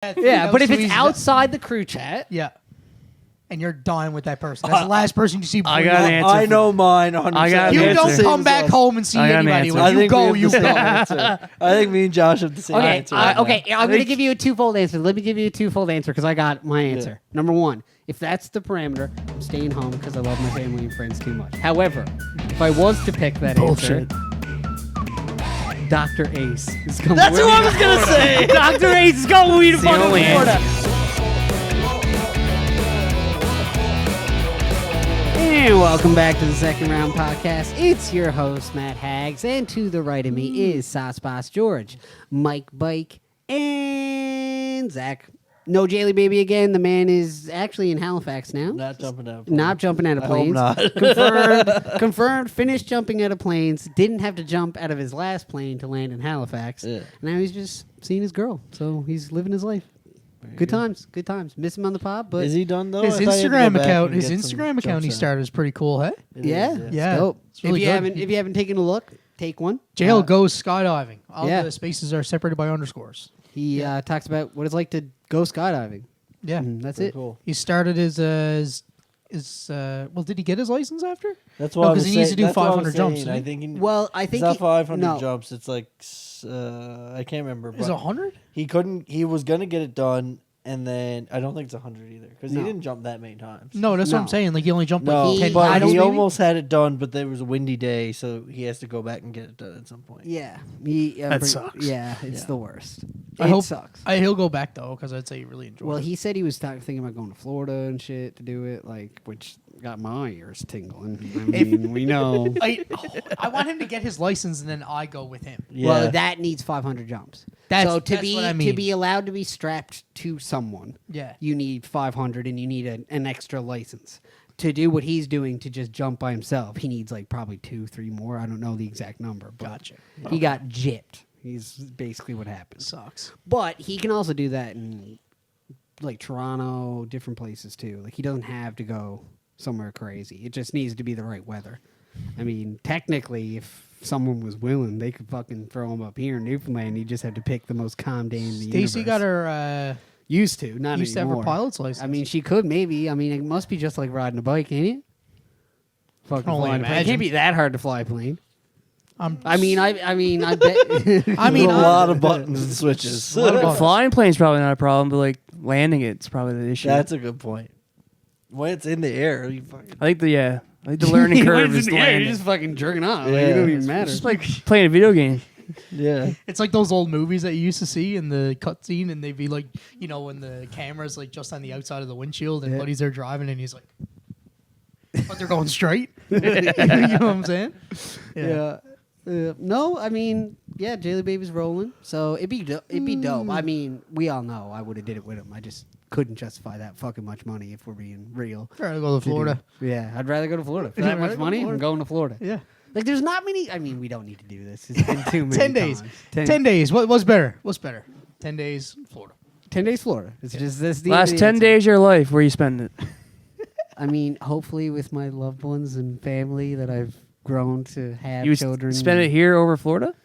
Yeah, but if it's outside the crew chat, yeah, and you're dying with that person, that's the last person you see. I got an answer. I know mine. 100%. You don't come back home and see anybody. When you go, you go. I think me and Josh have the same answer. Okay, I'm going to give you a twofold answer. Let me give you a twofold answer because I got my answer. Yeah. Number one, if that's the parameter, I'm staying home because I love my family and friends too much. However, if I was to pick that answer, Dr. Ace is coming. That's what I was going to say. Dr. Ace is going with me to fucking Florida. And welcome back to the Second Round Podcast. It's your host, Matt Hags, and to the right of me is Sauce Boss George, MikeBike and Zack. No Jaylee Baby again. The man is actually in Halifax now. Not jumping out of planes. Not. Confirmed. Finished jumping out of planes. Didn't have to jump out of his last plane to land in Halifax. Yeah. Now he's just seeing his girl. So he's living his life. Good times. Miss him on the pod, but is he done though? His Instagram account he started is pretty cool, hey? Yeah. Dope. Really if you haven't taken a look, take one. JL goes skydiving. All the spaces are separated by underscores. He talks about what it's like to go skydiving. Yeah, that's it. Cool. He started his did he get his license after? That's why because he needs to do 500 jumps. I think it's not 500 jumps. It's like I can't remember. Is it 100? He was gonna get it done, and then I don't think it's 100 either because he didn't jump that many times. No, that's what I'm saying. Like he only jumped like 10 but times. He almost had it done, but there was a windy day, so he has to go back and get it done at some point. Yeah, that sucks. Yeah, it's the worst. It sucks. He'll go back though because I'd say he really enjoyed it. Well, he said he was thinking about going to Florida and shit to do it, which got my ears tingling. I mean, we know. I want him to get his license and then I go with him. Yeah. Well, that needs 500 jumps. So to be allowed to be strapped to someone, you need 500 and you need an extra license. To do what he's doing to just jump by himself, he needs probably 2-3 more. I don't know the exact number. But gotcha. He got gypped. He's basically what happened. Sucks. But he can also do that in Toronto, different places too. He doesn't have to go somewhere crazy. It just needs to be the right weather. I mean, technically, if someone was willing, they could fucking throw him up here in Newfoundland. You just have to pick the most calm day in the universe. Stacey got her used to have her pilot's license. I mean, she could maybe. I mean, it must be just like riding a bike, ain't it? Fucking flying a plane. It can't be that hard to fly a plane. I bet. I mean, a lot of buttons and switches. Flying plane's probably not a problem, but landing it's probably the issue. That's a good point. When it's in the air, you fucking. I think the learning curve is landing. You're just fucking jerking off. Yeah. It don't even matter. It's just like playing a video game. Yeah, it's like those old movies that you used to see in the cutscene, and they'd be when the camera's just on the outside of the windshield, and Buddy's there driving, and he's like, but they're going straight. You know what I'm saying? Yeah. No, I mean, Jaylee Baby's rolling, so it'd be dope. I mean, we all know I would have did it with him. I just couldn't justify that fucking much money if we're being real. I'd rather go to Florida. Yeah, I'd rather go to Florida. For that much money, I'm going to Florida. Yeah. There's not many. I mean, we don't need to do this. It's been too many 10 days. times. 10 days. What's better? 10 days, Florida. 10 days, Florida. It's just this. Last 10 days of your life, where you spend it? I mean, hopefully with my loved ones and family that I've grown to have children. Spend it here over Florida?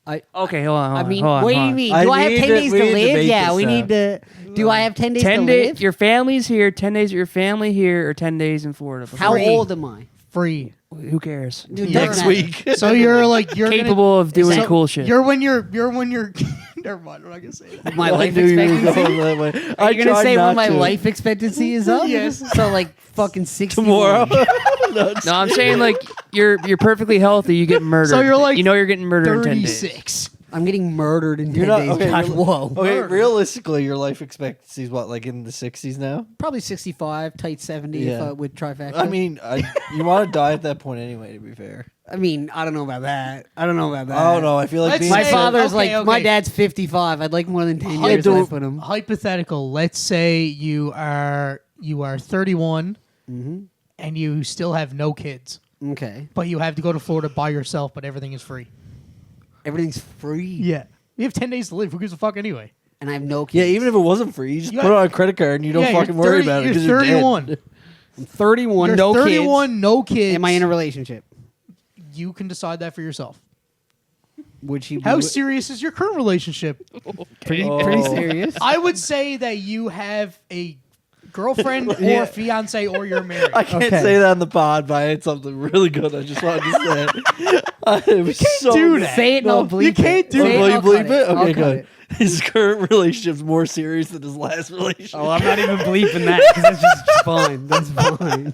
Okay, hold on. What do you mean? Do I have 10 days to live? Yeah, we need to. Do I have 10 days to live? Your family's here, 10 days with your family here, or 10 days in Florida? How old am I? Free. Who cares? Dude, next week. So you're capable of doing cool shit. You're when you're never mind, I'm not gonna say it. My life expectancy? Are you gonna say when my life expectancy is up? Yes. So fucking 60 tomorrow. No, I'm saying you're perfectly healthy. You get murdered. So you're you're getting murdered in 10 days. 36. I'm getting murdered in 10 days. Okay, God, whoa. Okay, realistically, your life expectancy is what, in the 60s now? Probably 65, tight 70 with trifecta. I mean, you want to die at that point anyway, to be fair. I mean, I don't know about that. I don't know. I feel like my father's my dad's 55. I'd like more than 10 years left with him. Hypothetical. Let's say you are 31 and you still have no kids. Okay. But you have to go to Florida by yourself, but everything is free. Everything's free? Yeah. You have 10 days to live. Who gives a fuck anyway? And I have no kids. Yeah, even if it wasn't free, you just put it on a credit card and you don't fucking worry about it because you're 31. Dead. I'm 31, you're no 31, kids. No kids. Am I in a relationship? You can decide that for yourself. Would she? How serious is your current relationship? Pretty Oh. serious. I would say that you have a girlfriend or fiance or you're married. I can't Okay. say that on the pod, but I had something really good. I just wanted to say. It was so do good. that. Say it and I'll bleep you can't it. do Say Oh, will you I'll bleep cut it? I'll Okay, cut good. it. His current relationship's more serious than his last relationship. Oh, I'm not even bleeping that because that's just fine. That's fine.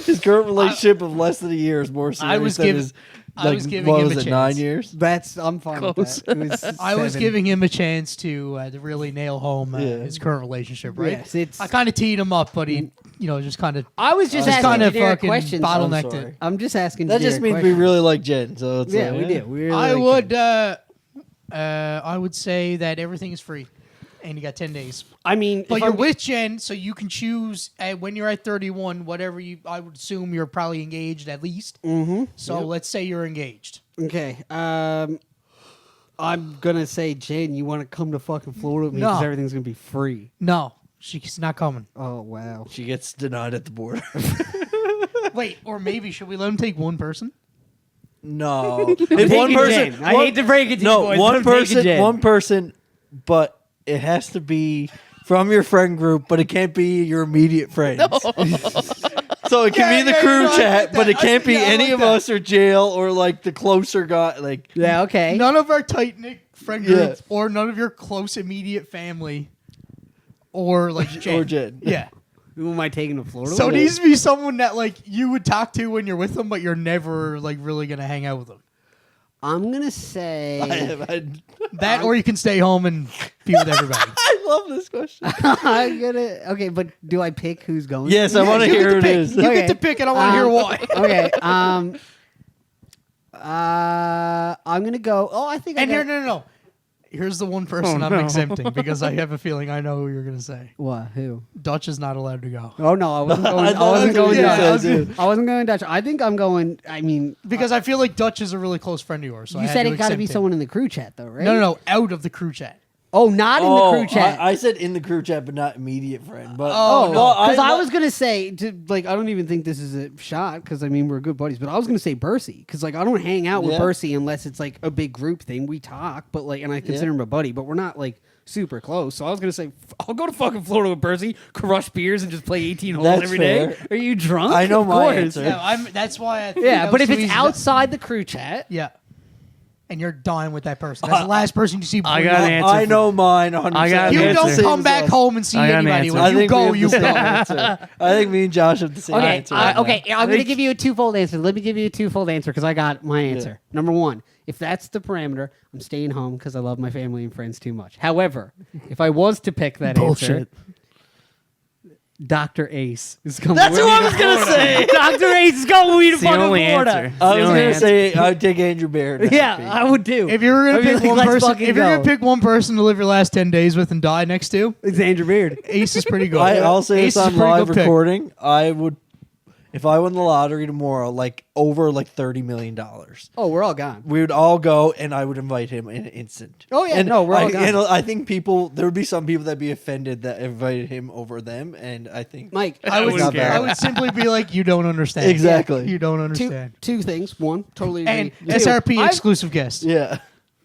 His current relationship of less than a year is more serious was than giving- his. I Like, was giving what him was a it, chance. 9 years? I'm fine Close. with that. It was I was 7. giving him a chance to really nail home Yeah. his current relationship, right? Yes, it's. I kind of teed him up, but he, just kind of I was just Just asking kind of generic fucking questions. I'm bottlenecked sorry. it. I'm just asking. That just generic means we questions. really like Jen. So it's Yeah, like, we do. We really I like would, Jen. I would say that everything is free, and you got 10 days. I mean, But if you're I'm- with Jen, so you can choose when you're at 31, whatever you. I would assume you're probably engaged at least. Mhm. So let's say you're engaged. Okay. I'm gonna say, Jen, you want to come to fucking Florida with me because No. everything's gonna be free. No, she's not coming. Oh wow. she gets denied at the border. Wait, or maybe should we let him take one person? No, if taking Jen. I hate to break it to you no, boys, but one I'm taking person, Jen. one person, but it has to be from your friend group, but it can't be your immediate friends. So it can Yeah, be the yeah, crew no, I chat, like but that. it can't be I any like of that. us or jail or like the closer guy. Like Yeah. Okay. None of our tight knit friend Yeah. groups, or none of your close immediate family, or like Jen. or Jen. Yeah. Who am I taking to Florida? So it with? needs to be someone that like you would talk to when you're with them, but you're never like really gonna hang out with them. I'm gonna say. That, or you can stay home and be with everybody. I love this question. I'm gonna. Okay, but do I pick who's going? Yes, I want to You hear get who to it pick. is. You Okay. get to pick, and I want to hear why. Okay. I'm gonna go. Oh, I think. And I here, got, no. Here's the one person Oh, I'm no. exempting because I have a feeling I know who you're gonna say. What? Who? Dutch is not allowed to go Oh no, I wasn't going. I I, thought wasn't that's what going you Dutch. said, I, was, dude. I wasn't going Dutch. I think I'm going. I mean, because I feel like Dutch is a really close friend of yours. So I you had said to it got to exempt be him. someone in the crew chat, though, right? No, out of the crew chat. Oh, not in the crew chat. I said in the crew chat, but not immediate friend. But Oh, no. well, Because I lo- was gonna say, like, I don't even think this is a shot. Because I mean, we're good buddies. But I was gonna say Bercy. Because like, I don't hang out with Yeah. Bercy unless it's like a big group thing. We talk, but like, and I consider him a buddy. But we're not like super close. So I was gonna say, I'll go to fucking Florida with Bercy, crush beers, and just play 18 holes That's every day. fair. Are you drunk? I know Of my course. answer. Yeah, that's why. I think Yeah, that but was if too it's easy. outside the crew chat, Yeah. And you're dying with that person. That's the last person you see. I before got you an go. answer. I know mine 100%. I got an You answer. don't Same come back home and see I got an anybody. answer. When I you think we go, have you the same go. answer. I think me and Josh have the same okay, answer. right okay, now. I'm going to give you a twofold answer. Let me give you a twofold answer because I got my answer. Number one, if that's the parameter, I'm staying home because I love my family and friends too much. However, if I was to pick that answer, Dr. Ace is coming. That's with who me I to was gonna Florida. say. Dr. Ace is going with me to It's the fucking only Florida. answer. It's I the was only gonna answer. say I'd take Andrew Barrett. Yeah, I would do. If you were gonna I'd be pick like, one let's person, fucking if you're go. gonna pick one person to live your last 10 days with and die next to, It's Andrew Beard. Ace is pretty good. I'll say Ace this is on a pretty live good pick. recording. I would, if I won the lottery tomorrow, like over like $30 million. Oh, we're all gone. We would all go, and I would invite him in an instant. Oh, yeah, and no, we're all gone. And I think there would be some people that'd be offended that invited him over them, and I think Mike, I it's wouldn't not care. I bad. would simply be like, you don't understand. Exactly. You don't two, understand. two things. One, totally agree. And Two, SRP I've- exclusive guest. Yeah.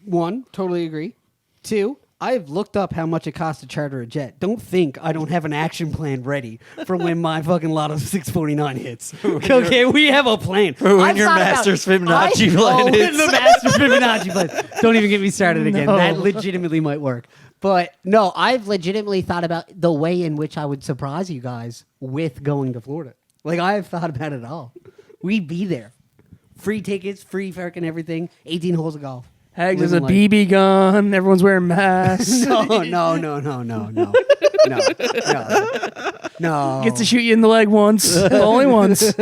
One, totally agree. Two, I've looked up how much it costs to charter a jet. Don't think I don't have an action plan ready for when my fucking Lotto 649 hits. Okay, we have a plan. For when I've your thought about- Masters Fibonacci I- plan when hits. the Masters Fibonacci plan. Don't even get me started again. No. That legitimately might work. But no, I've legitimately thought about the way in which I would surprise you guys with going to Florida. Like, I've thought about it all. We'd be there. Free tickets, free fucking everything, 18 holes of golf. Hags has a Living BB gun. Everyone's wearing masks. No. No. Gets to shoot you in the leg once. Only once.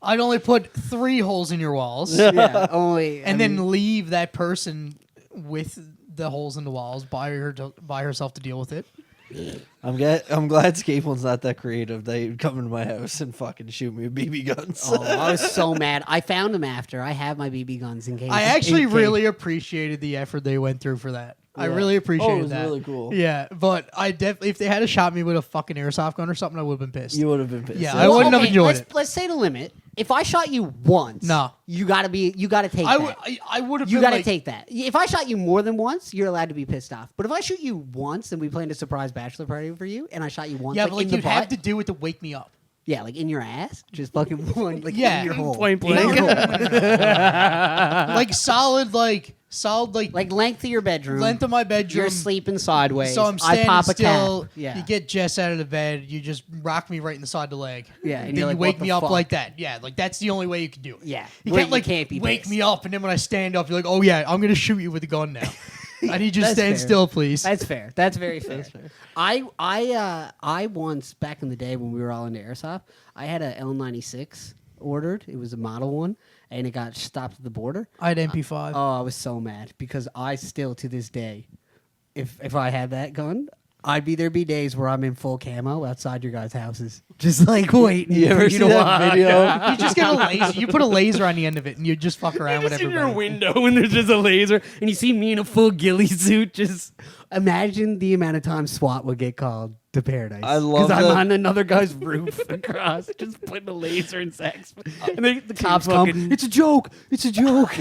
I'd only put 3 holes in your walls, Yeah, only. and then leave that person with the holes in the walls by herself to deal with it. I'm glad Scapel's not that creative. They come into my house and fucking shoot me with BB guns. Oh, I was so mad. I found them after. I have my BB guns in case. I actually in case. really appreciated the effort they went through for that. I Yeah. really appreciated it was that. really cool. Yeah, but I definitely, if they had shot me with a fucking airsoft gun or something, I would have been pissed. You would have been pissed. Yeah, I wouldn't have enjoyed it. Let's say the limit. If I shot you once, No. you gotta take that. I would have. You gotta take that. If I shot you more than once, you're allowed to be pissed off. But if I shoot you once and we planned a surprise bachelor party for you, and I shot you once, Yeah, like, but like in the you'd butt, have to do it to wake me up. yeah, like in your ass, just fucking one, like Yeah. in your hole, Point In your blank. hole. Like solid, like like length of your bedroom, length of my bedroom. You're sleeping sideways. So I'm I standing pop a still. cap. Yeah, You get Jess out of the bed. You just rock me right in the side of the leg. Yeah, and then you're you like, wake what the me up fuck? like that. Yeah, like that's the only way you can do it. Yeah. you Where can't you like can't be wake pissed. me up, and then when I stand up, you're like, oh yeah, I'm gonna shoot you with a gun now. I need you to That's stand fair. still, please. That's fair. That's very fair. I once back in the day when we were all into airsoft, I had a L96 ordered. It was a model one, and it got stopped at the border. I had MP5. Oh, I was so mad because I still to this day, if I had that gun, there'd be days where I'm in full camo outside your guys' houses, just like waiting. You ever see to that walk. video? You just get a laser. You put a laser on the end of it, and you just fuck around with Just in your everybody. window and there's just a laser, and you see me in a full ghillie suit. Just imagine the amount of time SWAT would get called to Paradise. I love I'm that- on another guy's roof across, just putting a laser in sex, and the cops fucking- come. It's a joke. It's a joke.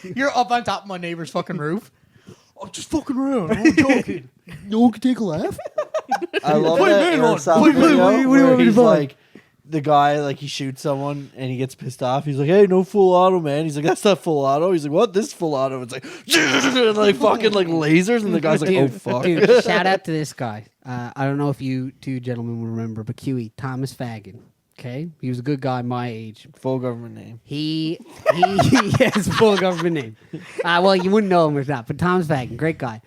You're up on top of my neighbor's fucking roof. I'm just fucking around. I'm joking. No one can take a laugh. I love Wait, that hang on. Airsoft Wait, video what do you where want me to he's find? like, the guy, like, he shoots someone and he gets pissed off. He's like, hey, no full auto, man. He's like, that's not full auto. He's like, what? This is full auto. It's like, and like fucking like lasers. And the guy's like, oh, fuck. Dude, shout out to this guy. I don't know if you two gentlemen will remember, but QE, Thomas Fagan. Okay? He was a good guy my age. Full government name. He has a full government name. Well, you wouldn't know him if not, but Thomas Fagan, great guy.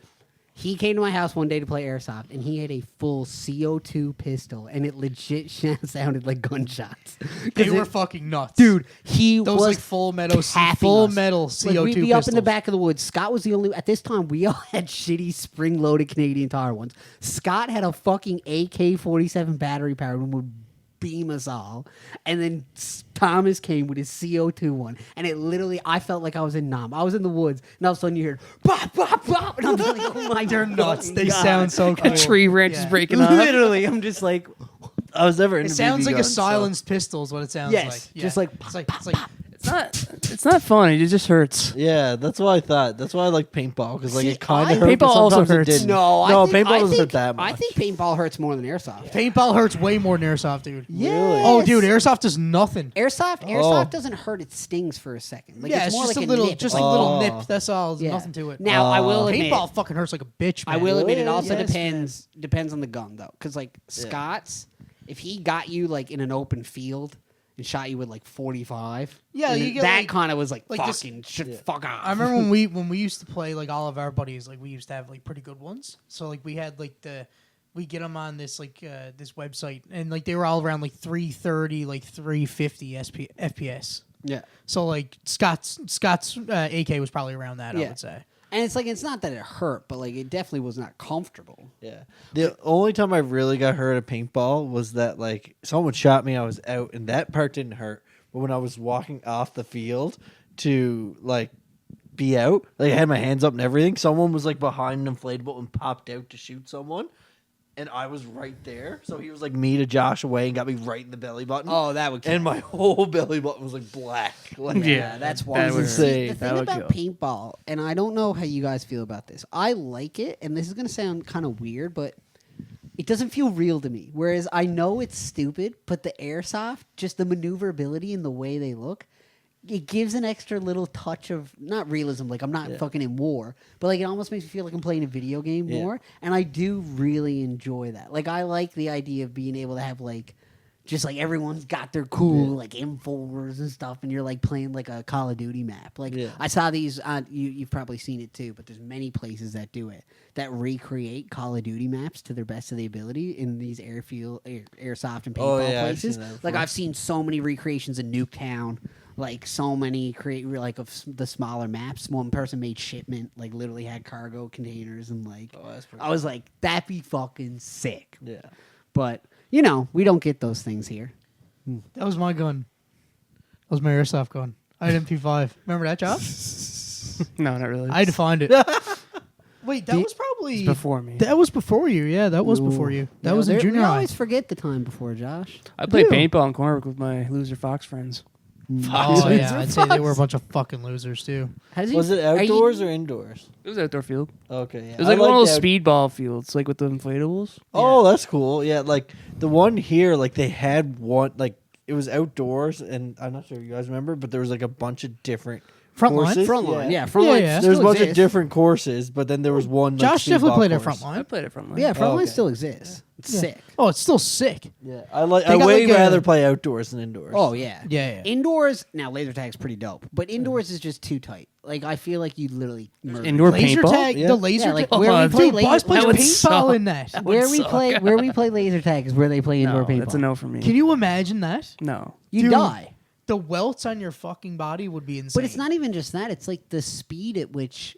He came to my house one day to play airsoft, and he had a full CO2 pistol, and it legit sounded like gunshots. They were fucking nuts, Dude, he Those was like full metal tapping CO2 like, we'd be up in the pistols. back of the woods. Scott was the only. At this time, we all had shitty spring-loaded Canadian Tire ones. Scott had a fucking AK-47 battery-powered one would beam us all, and then Thomas came with his CO2 one, and it literally, I felt like I was in Nam. I was in the woods, and all of a sudden you heard bop bop bop, and I'm like, oh my, They're nuts. They God. sound so cool. A tree branch is Yeah. breaking off. Literally, I'm just like, I was never into It sounds BB like a guns, so- silenced pistol is what it sounds Yes, like. Yeah. just like it's like It's not fun. It just hurts. Yeah, that's what I thought. That's why I like paintball, because like See, it kind of I- hurt, Paintball but also sometimes it hurts. didn't. no, no, I think, paintball I doesn't think, hurt that much. I think paintball hurts more than airsoft. paintball hurts way more than airsoft, dude. Yes. Oh, dude, airsoft does nothing. Airsoft Oh. doesn't hurt; it stings for a second. Like, Yeah, it's more just like a little, nip. just like a little Oh. nip. That's all. There's Yeah. nothing to it. Now, I will admit, paintball fucking hurts like a bitch. Man. I will admit, it Really? also Yes, depends on the gun though, because like Scott's, if he got you like in an open field and shot you with like 45, Yeah, then you get, that like- kind of was like this- fucking should fuck off. I remember when we used to play, like all of our buddies, like we used to have like pretty good ones. So like we had like we get them on this like this website, and like they were all around like 330, like 350 FPS. yeah. So like Scott's AK was probably around that. I Yeah. would say. And it's like, it's not that it hurt, but like it definitely was not comfortable. Yeah. The only time I really got hurt at paintball was that like someone shot me, I was out, and that part didn't hurt. But when I was walking off the field to like be out, like I had my hands up and everything, someone was like behind an inflatable and popped out to shoot someone. And I was right there. So he was like me to Josh away and got me right in the belly button. Oh, that would kill. And my whole belly button was like black. Like, Yeah, that's why. that would insane. The That thing would about kill. paintball, and I don't know how you guys feel about this. I like it, and this is going to sound kind of weird, but it doesn't feel real to me. Whereas I know it's stupid, but the airsoft, just the maneuverability and the way they look, it gives an extra little touch of not realism. Like I'm not fucking in war, but like it almost makes me feel like I'm playing a video game more. And I do really enjoy that. Like I like the idea of being able to have like just like everyone's got their cool like M4s and stuff, and you're like playing like a Call of Duty map. Like I saw these on you've probably seen it too, but there's many places that do it that recreate Call of Duty maps to their best of the ability in these airsoft and paintball yeah, I've places. seen that Like before. I've seen so many recreations in Nuketown. Like so many like of the smaller maps. One person made shipment, like literally had cargo containers, and like that's pretty I was like, that'd be fucking sick. Yeah. But you know, we don't get those things here. That was my gun. That was my airsoft gun. I had MP5. Remember that job? No, not really. I had to find it. Wait, that was probably It's before me. That was before you. Yeah, that was before you. That was in junior We high. always forget the time before, Josh. I played Ew. paintball in Cornwall with my loser Fox friends. Oh yeah, I'd say they were a bunch of fucking losers too. Was it outdoors or indoors? It was outdoor field. Okay, yeah. It was like one of liked those the speedball fields, like with the inflatables. Oh, that's cool. Yeah, like the one here, like they had one, like it was outdoors, and I'm not sure if you guys remember, but there was like a bunch of different Frontline? courses. Frontline, Yeah. Frontline. Yeah. There's a bunch of exists. different courses, but then there was one. Like, Josh definitely speedball played at course. I Frontline. played it from Yeah, Frontline okay. still exists. It's Yeah. sick. Oh, it's still sick. Yeah, I They got way like a- rather play outdoors than indoors. Oh yeah. Yeah. Indoors now laser tag's pretty dope, but indoors is just too tight. Like I feel like you literally murder. Indoor Laser paintball? tag, Yeah. the laser Yeah, like tag. where we Oh, play Dude, boys play That would paintball suck. in that. where we suck. play laser tag is where they play indoor No, paintball. that's a no for me. Can you imagine that? No. You Dude. die. The welts on your fucking body would be insane. But it's not even just that. It's like the speed at which,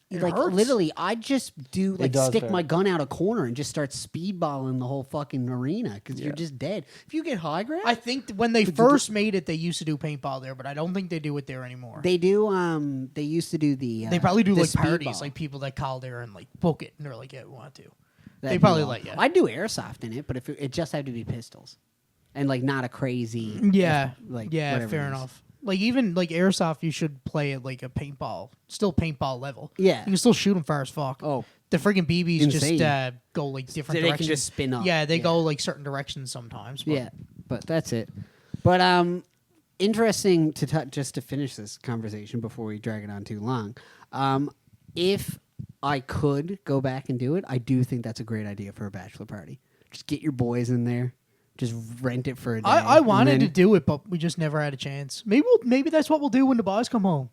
It like hurts. literally, I just do like does stick hurt. my gun out a corner and just start speedballing the whole fucking arena because you're Yeah. just dead. If you get high ground, I think when they first made it, they used to do paintball there, but I don't think they do it there anymore. they do. They used to do the. They probably do the like parties, speedball. like people that call there and like book it, and they're like, "Yeah, we want to." That'd be probably wild. let you. I'd do airsoft in it, but if it just had to be pistols, and like not a crazy. Yeah, like yeah, whatever fair it is. enough. Like even like airsoft, you should play at like a paintball, still paintball level. Yeah. you can still shoot them far as fuck. Oh, The freaking BBs Insane. just go like different They can directions. just spin up. Yeah, they Yeah. go like certain directions sometimes. But yeah, but that's it. But interesting to just to finish this conversation before we drag it on too long. If I could go back and do it, I do think that's a great idea for a bachelor party. Just get your boys in there, just rent it for a day. I and wanted to then- do it, but we just never had a chance. Maybe that's what we'll do when the boys come home.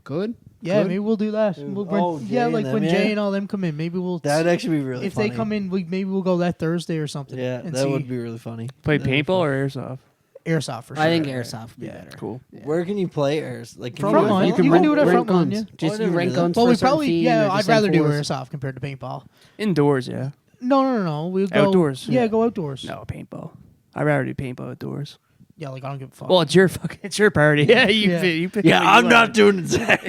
Good. Yeah, Good. maybe we'll do that. Dude, We'll oh, rent, Jay yeah, and like them, when yeah. Jay and all them come in, maybe we'll. That'd actually be really if funny. they come in, maybe we'll go that Thursday or something. Yeah, and that see would be really funny. Play That'd be paintball fun. or airsoft? airsoft for sure. I think airsoft would be Yeah. better. Cool. Yeah. Where can you play airs? Like can Front line. You can do it at rent front line, guns. yeah. Just I you never rent knew that. guns Well, for we a certain probably fee, and they're I'd just rather do enforced. airsoft compared to paintball. Indoors, yeah. No. We'll go Outdoors. Yeah, go outdoors. No, paintball. I'd rather do paintball outdoors. Yeah, like I don't give a fuck. Well, it's your party. Yeah, you pick Yeah, what you I'm want. not doing Zach.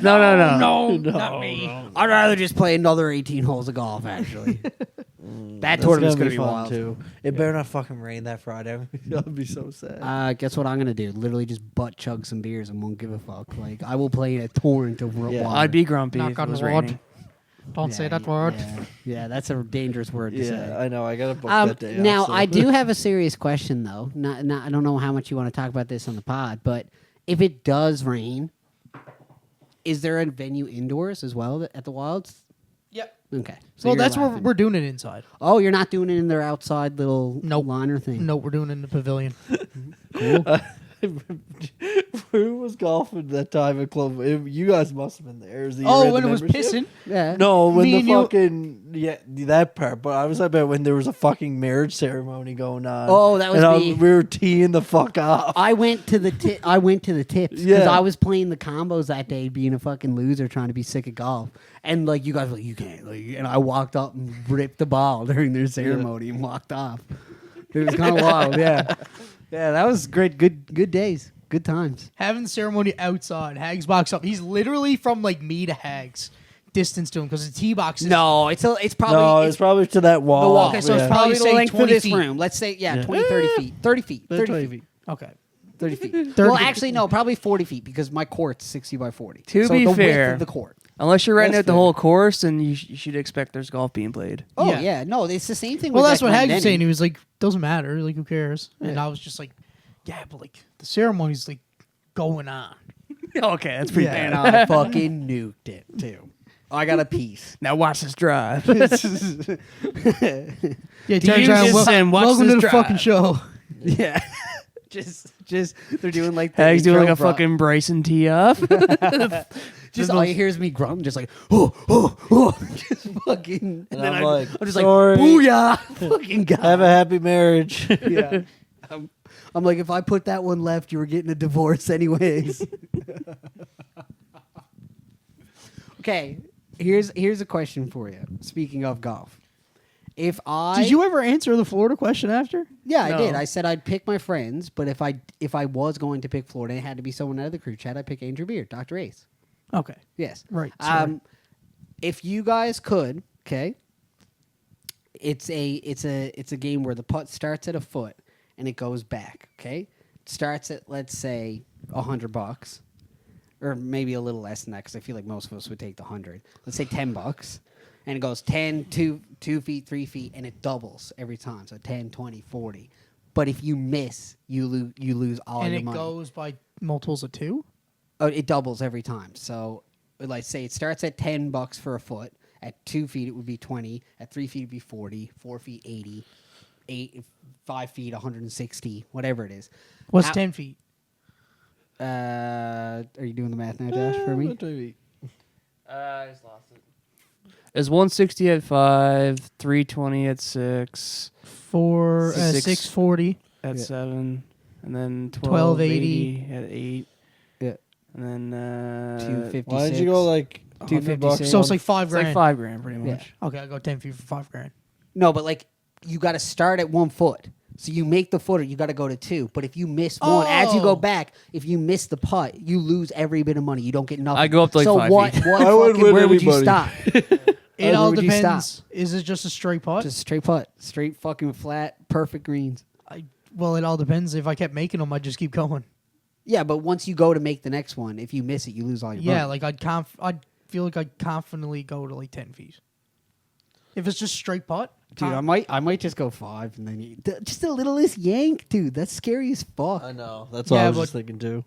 No. not me. I'd rather just play another 18 holes of golf. Actually, that That's tournament's gonna be fun wild. too. It better not fucking rain that Friday. I'll be so sad. Guess what I'm gonna do? Literally just butt chug some beers and won't give a fuck. Like I will play in a torrent of Yeah. water. I'd be grumpy Knock if it on was wood. raining. Don't say that word. Yeah, that's a dangerous word to yeah, say. I know. I gotta book that day. Now off, so. I do have a serious question though. Not I don't know how much you want to talk about this on the pod, but if it does rain, is there a venue indoors as well at the Wilds? Yep. Okay. Well, you're that's where laughing. we're doing it inside. Oh, you're not doing it in their outside little Nope. liner thing. No, we're doing it in the pavilion. Cool. Who was golfing that time at Club? You guys must have been there. Was the year Oh, of when the it was membership? pissing. Yeah. No, when Me the and you- fucking that part. But I was about when there was a fucking marriage ceremony going on. Oh, that was and me. we were teeing the fuck off. I went to the I went to the tips because Yeah. I was playing the combos that day, being a fucking loser, trying to be sick of golf. And like you guys were like, you can't. Like, and I walked up and ripped the ball during their ceremony and walked off. It was kind of wild. Yeah, yeah, that was great. Good days. Good times. Having the ceremony outside, Hags box up. He's literally from like me to Hags, distance to him because the tee box is. No, it's probably no, it's it's probably to that wall. the wall. Okay, so it's yeah. probably the say length of 20 this feet. room. Let's say Yeah. 20, 30 feet. 30 feet. 30 feet. Okay. 30 feet. 30 Well, feet. actually, no, probably 40 feet because my court's 60 by 40. To so be the fair- width of the court. Unless you're renting That's out the fair. whole course, then you should expect there's golf being played. Oh Yeah. yeah, no, it's the same thing. Well, with that's that what Hags was Glendenning. saying. He was like, "Doesn't matter. Like, who cares?" And Yeah. I was just like, "Yeah, but like the ceremony's like going on." Okay, that's pretty And bad. I fucking nuked it too. I got a piece. Now watch this drive. Yeah, Do turns you around. just send, "Watch Welcome this to the drive." fucking show. Yeah, just they're doing like the Hags doing like a intro, bro. fucking Bryson tee off. Just all you hear is me grunt, just like oh, just fucking. And then I'm like, I'm just sorry. like booyah, fucking god. Have a happy marriage. Yeah. I'm like, if I put that one left, you were getting a divorce anyways. Okay, here's a question for you. Speaking of golf, if I Did you ever answer the Florida question after? Yeah, I No. did. I said I'd pick my friends, but if I was going to pick Florida, it had to be someone out of the crew chat. I'd pick Andrew Beard, Dr. Ace. Okay. Yes, Right, sorry. if you guys could, okay, it's a game where the putt starts at a foot and it goes back. Okay, starts at, let's say, $100, or maybe a little less than that, because I feel like most of us would take the 100. Let's say $10, and it goes 10, 2 feet, 3 feet, and it doubles every time. So 10, 20, 40. But if you miss, you lose all And your it money. goes by multiples of 2? Oh, it doubles every time. So, like, say it starts at $10 for a foot. At 2 feet, it would be 20. At 3 feet, it'd be 40. 4 feet, 80. 5 feet, 160. Whatever it is. What's How- 10 feet? Are you doing the math now, Josh, for me? I just lost it. It's 160 at 5, 320 at 6, 640. at Yeah. 7, and then 1280 1280 at 8, Yeah. and then 256. Why did you go like 256? $100? So it's like 5 it's like grand. 5 grand pretty Yeah. much. Okay, I go 10 feet for 5 grand. No, but like you got to start at 1 foot. So you make the footer, you got to go to 2. But if you miss one, as you Oh. go back, if you miss the putt, you lose every bit of money. You don't get nothing. I go up to like so 5 what? feet. What? I wouldn't fucking, win where would you anybody. stop? It Where all would you stop? depends. Is it just a straight putt? Just straight putt, straight fucking flat, perfect greens. Well, it all depends. If I kept making them, I'd just keep going. Yeah, but once you go to make the next one, if you miss it, you lose all your Yeah, money. like I'd feel like I'd confidently go to like 10 feet. If it's just straight putt, Dude, I might just go 5 and then just a little less yank, dude. That's scary as fuck. I know. That's Yeah, what I was but- just thinking too.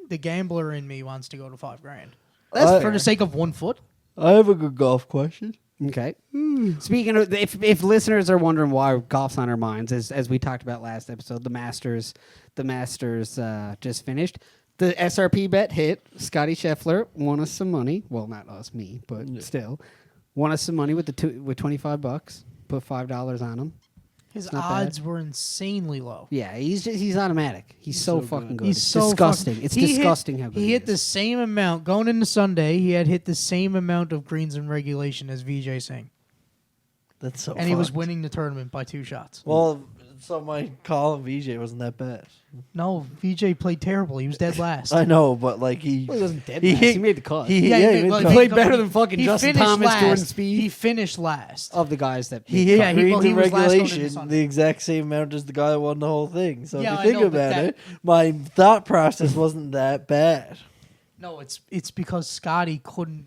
the gambler in me wants to go to 5 grand. That's For fair. the sake of 1 foot. I have a good golf question. Okay. Speaking of, if listeners are wondering why golf's on our minds, as we talked about last episode, the Masters just finished. The SRP bet hit. Scotty Scheffler won us some money. Well, not us, me, but still, won us some money with $25. Put $5 on him. His It's not bad. odds were insanely low. Yeah, he's automatic. He's so so fucking good. good. He's It's so disgusting. fucking- It's he hit- disgusting how good He hit is. the same amount going into Sunday. He had hit the same amount of greens in regulation as VJ Singh, That's so. and he was fucked. winning the tournament by 2 shots. Well, so my call on VJ wasn't that bad. No, VJ played terrible. He was dead last. I know, but like he Well, he wasn't dead he last. hit- He made the cut. He Yeah, yeah, he he, made- made like, the he cut. played better than fucking He Justin finished Thomas, last. Jordan Speed. He finished last. Of the guys that He made hit the Yeah, cut. he- greens well, he in was last going into regulation Sunday. the exact same amount as the guy who won the whole thing. So Yeah, if I you think know, but about that- it, my thought process wasn't that bad. No, it's because Scotty couldn't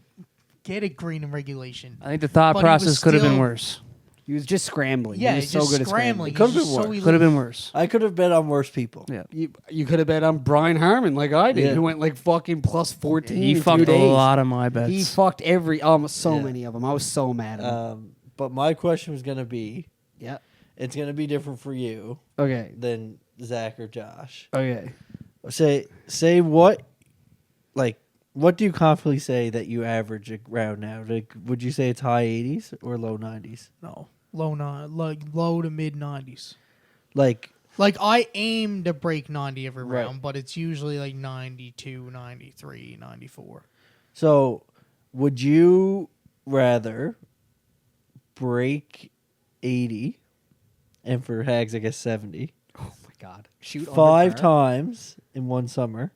get a green in regulation. I think the thought But he was process could have been still- worse. He was just scrambling. Yeah, he was he's so just good at scrambling. It could've He's been just so worse. elite. Could have been worse. I could have bet on worse people. Yeah. You could have bet on Brian Harmon like I did, Yeah. who went like fucking plus 14. He in 2 fucked a days. lot of my bets. He fucked almost so Yeah. many of them. I was so mad at him. But my question was gonna be, Yeah. it's gonna be different for you Okay. than Zach or Josh. Okay. Say what, like, what do you confidently say that you average around now? Like, would you say it's high 80s or low 90s? No, low to mid 90s. Like, Like I aim to break 90 every Right. round, but it's usually like 92, 93, 94. so would you rather break 80 and for Hags, I guess 70, Oh my God. Shoot 5 over par. times in one summer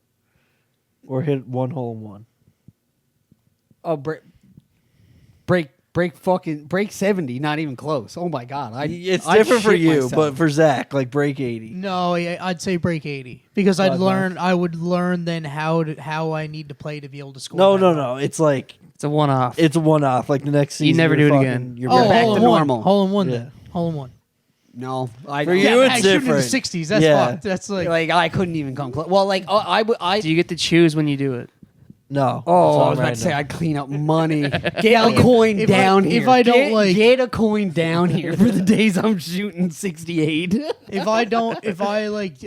or hit one hole in one? Oh, break 70. Not even close. Oh my God. It's I'd different for shit you, myself. but for Zach, like break 80. No, I'd say break 80 because Five times. I would learn then how I need to play to be able to score. No, that no, high. no. It's like, It's a one-off. it's a one-off. Like the next season, You never you're do it fucking- again. You're Oh, back hole to in one. normal. Hole in one. Yeah. Then. Hole in one. no. I For yeah, you, it's I shoot in the different. 60s. That's Yeah. fucked. That's like like I couldn't even come close. Well, like I Do you get to choose when you do it? No. Oh, It's I on was about to random. say I'd clean up money. Get Yeah, a like, coin if down I- here. if I don't get a coin down here for the days I'm shooting 68. if I like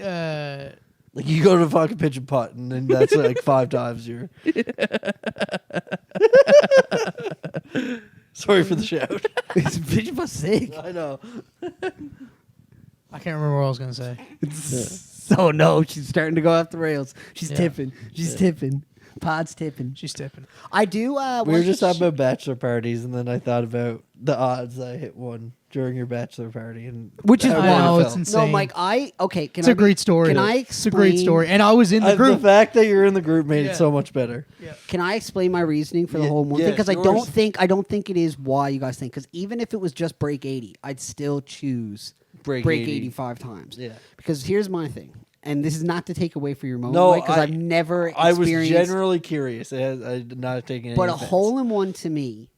Like you go to fucking pitch and putt, and then that's like 5 times your. Sorry for the shout. It's bitch but sick. I know. I can't remember what I was gonna say. So no, she's starting to go off the rails. She's Yeah. tipping. She's tipping. Pod's tipping. She's tipping. I do. We were just talking about bachelor parties, and then I thought about the odds that I hit one during your bachelor party, and Which is how I I know, felt. it's insane. No, Mike. Can It's I a great story. Can I It's a great explain- story, and I was in the The group. fact that you're in the group made Yeah. it so much better. Can I explain my reasoning for the Yeah, whole one yeah, thing? Because I yours. don't think it is why you guys think. Because even if it was just break 80, I'd still choose break 85 times. Yeah. Because here's my thing. and this is not to take away from your moment, No, because I've never I was experienced. generally curious. I did not take any. But a offense. hole-in-one to me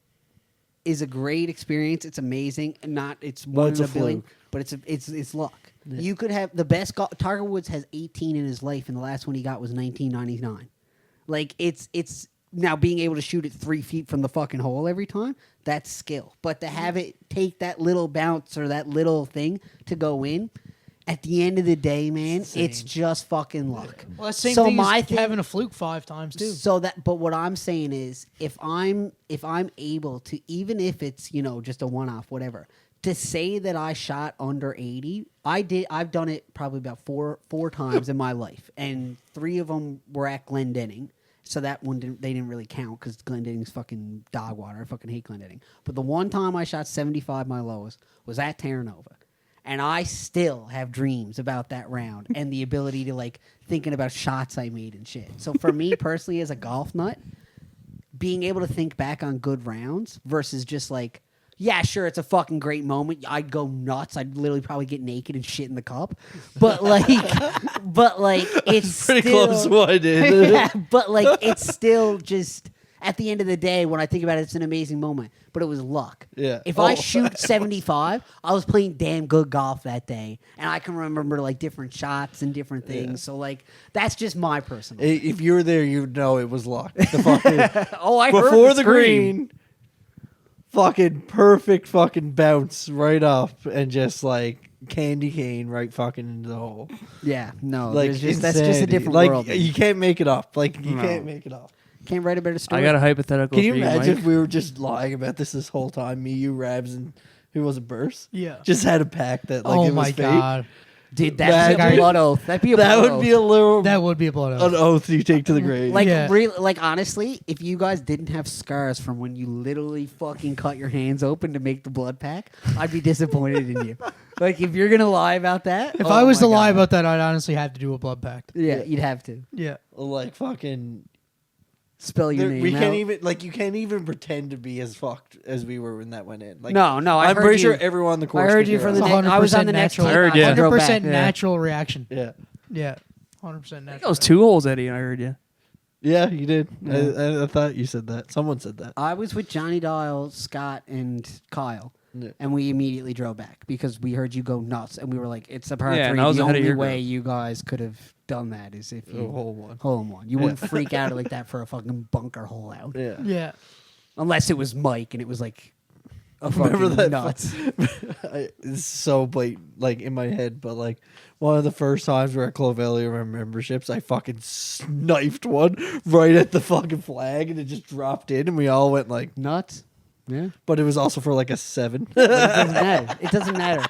is a great experience. It's amazing. It's one it's in a a billion, fluke. but it's luck. Yeah. You could have the best. Tiger Woods has 18 in his life, and the last one he got was 1999. Like it's now being able to shoot it 3 feet from the fucking hole every time. That's skill. But to have it take that little bounce or that little thing to go in. At the end of the day, man, it's just fucking luck. Well, that's the same so thing my as having a fluke 5 times too. So but what I'm saying is, if I'm able to, even if it's just a one-off, whatever, to say that I shot under 80, I've done it probably about four times in my life, and 3 of them were at Glendenning. So that one they didn't really count because Glendenning's fucking dog water. I fucking hate Glendenning. But the one time I shot 75 my lowest was at Terra Nova. And I still have dreams about that round and the ability to thinking about shots I made and shit. So for me personally, as a golf nut, being able to think back on good rounds versus just yeah, sure, it's a fucking great moment. I'd go nuts. I'd literally probably get naked and shit in the cup. But it's pretty still, close to what I did. yeah, but it's still just at the end of the day, when I think about it, it's an amazing moment. But it was luck. Yeah. If I shoot 75, I was playing damn good golf that day, and I can remember different shots and different things. Yeah. So that's just my personal. If you were there, you'd know it was luck. The fucking, Oh, I heard before the the scream. green, fucking perfect fucking bounce right up and just candy cane right fucking into the hole. Yeah, no, Like that's just a insanity. different like, world. You can't make it up. You No. can't make it up. Can't write a better story. I got a hypothetical Can you for you, imagine Mike. if we were just lying about this whole time? Me, you, Rabs, and who was it, Burse? Yeah. Just had a pact that Oh it was my fake. god, Dude, that'd be a Imagine- blood oath. That'd be a That blood would oath. be a little that would be a blood an oath. oath you take to the grave. Yeah. Really, honestly, if you guys didn't have scars from when you literally fucking cut your hands open to make the blood pack, I'd be disappointed in you. If you're gonna lie about that, If oh I was my to lie God. about that, I'd honestly have to do a blood pact. yeah, you'd have to Yeah. Fucking. spell your name. We out. can't even you can't even pretend to be as fucked as we were when that went in. No, I I'm heard pretty sure you. everyone on the course. I heard could you hear from us. the It's next. I was on the 100% next. natural. team. I heard you. I drove 100% back. natural reaction. Yeah, Yeah. 100% I think natural. that was 2 holes, Eddie. I heard you. yeah, you did. Yeah. I thought you said that. Someone said that. I was with Johnny Dial, Scott, and Kyle. Yeah. And we immediately drove back because we heard you go nuts, and we were like, "It's a par Yeah, and 3. I was The ahead of only your way group. you guys could have done that is if you Hole one. hole in one. You wouldn't freak out like that for a fucking bunker hole out, Yeah. Yeah. unless it was Mike and it was a Remember fucking that nuts. It's so blatant, in my head, but one of the first times we're at Clovelly with our memberships, I fucking sniped one right at the fucking flag, and it just dropped in, and we all went Nuts. Yeah. but it was also for a 7. It doesn't matter. It doesn't matter.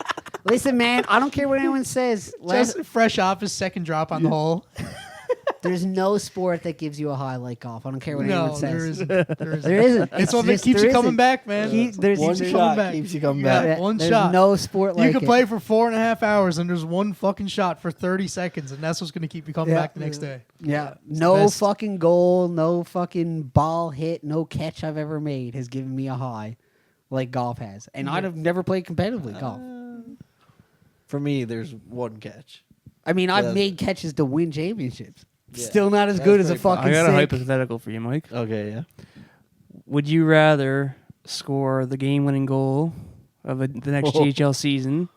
Listen, man, I don't care what anyone says. Just fresh off his second drop on the hole. There's no sport that gives you a high like golf. I don't care what anyone No, there says. isn't. There isn't. There isn't. It's one that just- keeps there you coming isn't. back, man. There's One keeps you shot coming back. keeps you coming Yeah. back. one there's shot. no sport like You can it. play for 4.5 hours, and there's one fucking shot for 30 seconds, and that's what's going to keep you coming Yeah. back the next day. Yeah. It's the No best. fucking goal, no fucking ball hit, no catch I've ever made has given me a high like golf has. And I'd have never played competitively golf. For me, there's one catch. I mean, I've Yeah. made catches to win championships. Yeah. Still not as That's good as a pretty fun. fucking I got a sick. hypothetical for you, Mike. Okay, yeah. Would you rather score the game-winning goal of the next Oh. GHL season,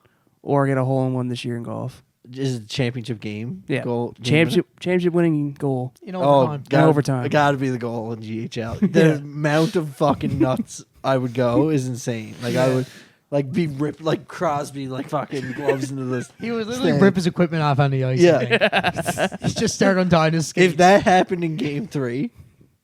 or get a hole-in-one this year in golf? Is it a championship game? Yeah, Goal, championship winning goal. You know, Oh, overtime. In overtime. Gotta be the goal in GHL. The amount of fucking nuts I would go is insane. I would be ripped like Crosby, fucking gloves into this. He would literally Same. rip his equipment off on the ice. Yeah. I think. He's just start untying his skates. If that happened in game 3,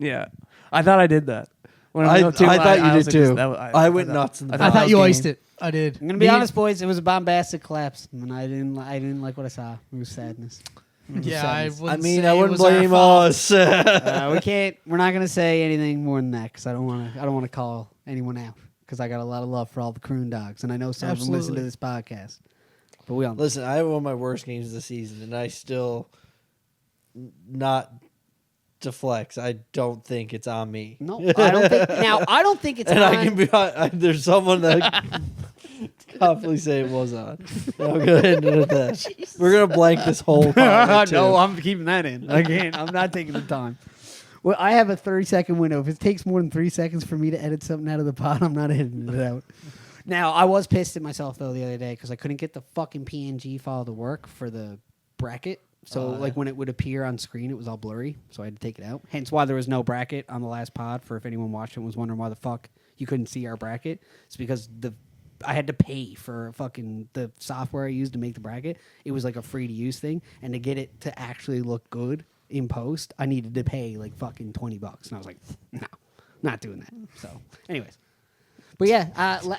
Yeah, I thought I did that. When I went to- thought you was did like, too. that was- I went thought- nuts in the I thought you game. iced it. I did. I'm gonna be honest, boys. It was a bombastic collapse, and I didn't like what I saw. It was sadness. Yeah, I sadness. wouldn't. I mean, say I it wouldn't was our blame fault. us. We can't. We're not gonna say anything more than that because I don't want to call anyone out because I got a lot of love for all the croon dogs, and I know some of them listen to Absolutely. this podcast. But we all Listen, I had one of my worst games of the season, and I still not to flex. I don't think it's on me. no. I don't think. Now I don't think it's. And on, I can be. There's someone that confidently say it was on. I'll go ahead and edit that. We're gonna blank this whole part. too. No, I'm keeping that in. I can't. I'm not taking the time. Well, I have a 30-second window. If it takes more than 3 seconds for me to edit something out of the pod, I'm not editing it out. Now, I was pissed at myself, though, the other day because I couldn't get the fucking PNG file to work for the bracket. So, like, when it would appear on screen, it was all blurry. So I had to take it out. Hence why there was no bracket on the last pod. For if anyone watching was wondering why the fuck you couldn't see our bracket, it's because I had to pay for fucking the software I used to make the bracket. It was like a free to use thing, and to get it to actually look good in post, I needed to pay like fucking $20, and I was like, no, not doing that. So, anyways, but yeah,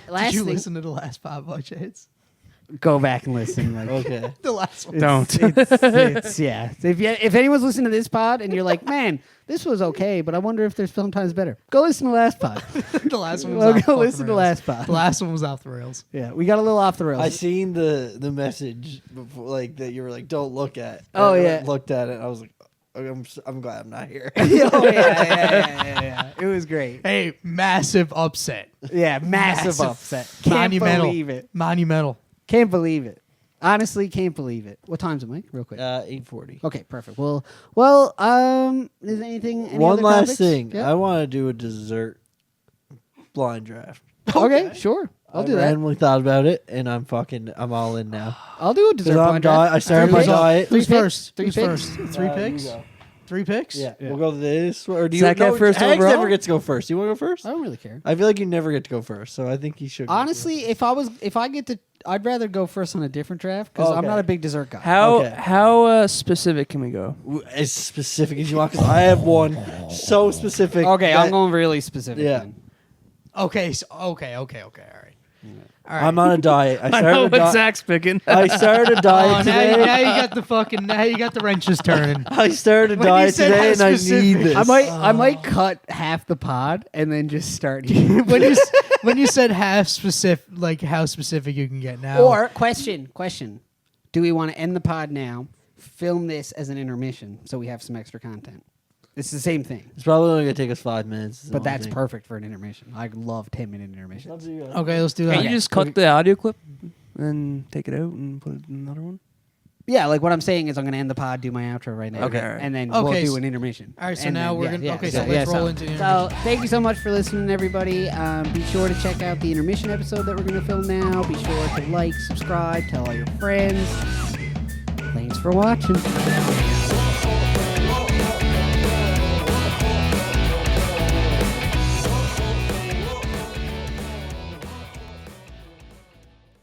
last Did you thing, listen to the last pod by chance? go back and listen. Like, Okay. The last one. Don't. It's yeah. If anyone's listening to this pod and you're like, man, this was okay, but I wonder if there's sometimes better. Go listen to the last pod. The last one was Well, off go the listen to rails. last pod. The last one was off the rails. Yeah, we got a little off the rails. I seen the message before, like that you were like, "Don't look at." Oh, And I yeah. looked at it. And I was like, "I'm glad I'm not here." Oh, yeah. It was great. Hey, massive upset. Yeah, massive upset. Can't Monumental. believe it. Monumental. Can't believe it. Honestly, can't believe it. What time's it, Mike? Real quick. 8:40. Okay, perfect. Well, is there anything? Any One other last topics? thing. Yeah? I want to do a dessert blind draft. Okay, sure. I'll do I that. randomly thought about it, and I'm all in now. I'll do a dessert 'Cause I'm blind draft. I started Three my picks? diet. Three Who's picks? first? Three Who's picks? first? Three You picks? go. 3 picks? Yeah, Yeah. we'll go this. Or do you Zach have first Hags overall? never gets to go first. You want to go first? I don't really care. I feel like you never get to go first, so I think you should. go Honestly, if I get to, I'd rather go first on a different draft because I'm Okay. not a big dessert guy. How Okay. how specific can we go? as specific as you want, because I have one so specific. Okay, that I'm going really specific. Yeah. then. Okay, okay, all right. All right. I'm on a diet. I I know started a what diet. Zach's picking. I started a diet Oh, today. now you got the wrenches turning. I started a When you diet said today, how and I need specific- this. I might cut half the pod and then just start. when you said half specific, like how specific you can get now. Or question: do we want to end the pod now? Film this as an intermission so we have some extra content. It's the same thing, It's probably only gonna take us 5 minutes. but that's perfect for an intermission. I love 10-minute intermissions. Okay, let's do that. Can you just cut the audio clip and take it out and put it in another one? Yeah, like what I'm saying is I'm going to end the pod, do my outro right now, Okay, all right. and then Okay, we'll do so- an intermission. All right, so And now then- we're yeah, gonna. yeah, Okay, yeah, so yeah, let's roll into the So intermission. thank you so much for listening, everybody. Be sure to check out the intermission episode that we're going to film now. Be sure to like, subscribe, tell all your friends. Thanks for watching.